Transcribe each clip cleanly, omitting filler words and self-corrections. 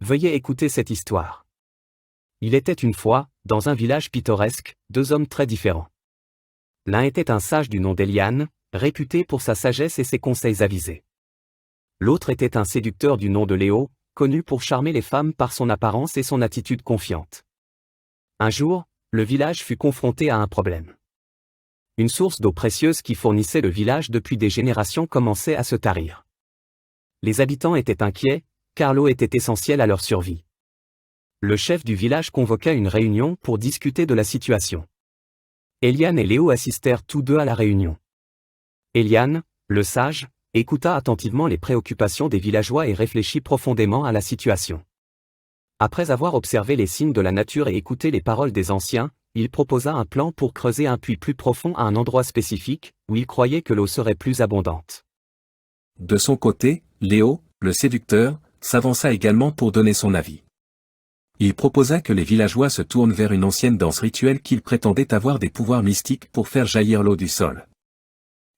Veuillez écouter cette histoire. Il était une fois, dans un village pittoresque, deux hommes très différents. L'un était un sage du nom d'Eliane, réputé pour sa sagesse et ses conseils avisés. L'autre était un séducteur du nom de Léo, connu pour charmer les femmes par son apparence et son attitude confiante. Un jour, le village fut confronté à un problème. Une source d'eau précieuse qui fournissait le village depuis des générations commençait à se tarir. Les habitants étaient inquiets, car l'eau était essentielle à leur survie. Le chef du village convoqua une réunion pour discuter de la situation. Eliane et Léo assistèrent tous deux à la réunion. Eliane, le sage, écouta attentivement les préoccupations des villageois et réfléchit profondément à la situation. Après avoir observé les signes de la nature et écouté les paroles des anciens, il proposa un plan pour creuser un puits plus profond à un endroit spécifique, où il croyait que l'eau serait plus abondante. De son côté, Léo, le séducteur, s'avança également pour donner son avis. Il proposa que les villageois se tournent vers une ancienne danse rituelle qu'il prétendait avoir des pouvoirs mystiques pour faire jaillir l'eau du sol.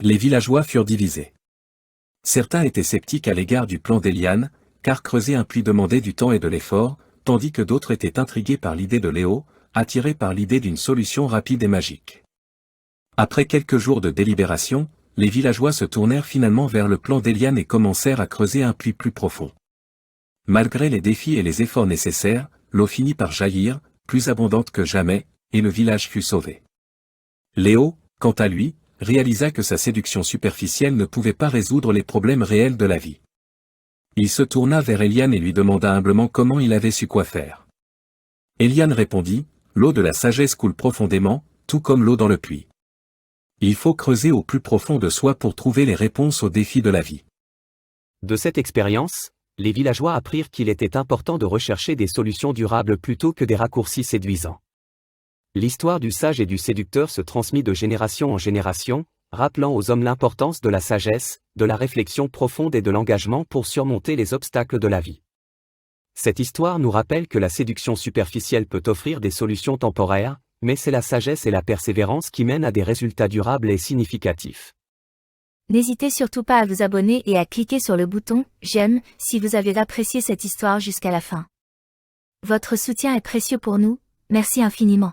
Les villageois furent divisés. Certains étaient sceptiques à l'égard du plan d'Eliane, car creuser un puits demandait du temps et de l'effort, tandis que d'autres étaient intrigués par l'idée de Léo, attirés par l'idée d'une solution rapide et magique. Après quelques jours de délibération, les villageois se tournèrent finalement vers le plan d'Eliane et commencèrent à creuser un puits plus profond. Malgré les défis et les efforts nécessaires, l'eau finit par jaillir, plus abondante que jamais, et le village fut sauvé. Léo, quant à lui, réalisa que sa séduction superficielle ne pouvait pas résoudre les problèmes réels de la vie. Il se tourna vers Eliane et lui demanda humblement comment il avait su quoi faire. Eliane répondit, « L'eau de la sagesse coule profondément, tout comme l'eau dans le puits. Il faut creuser au plus profond de soi pour trouver les réponses aux défis de la vie. » De cette expérience, les villageois apprirent qu'il était important de rechercher des solutions durables plutôt que des raccourcis séduisants. L'histoire du sage et du séducteur se transmit de génération en génération, rappelant aux hommes l'importance de la sagesse, de la réflexion profonde et de l'engagement pour surmonter les obstacles de la vie. Cette histoire nous rappelle que la séduction superficielle peut offrir des solutions temporaires, mais c'est la sagesse et la persévérance qui mènent à des résultats durables et significatifs. N'hésitez surtout pas à vous abonner et à cliquer sur le bouton « J'aime » si vous avez apprécié cette histoire jusqu'à la fin. Votre soutien est précieux pour nous, merci infiniment.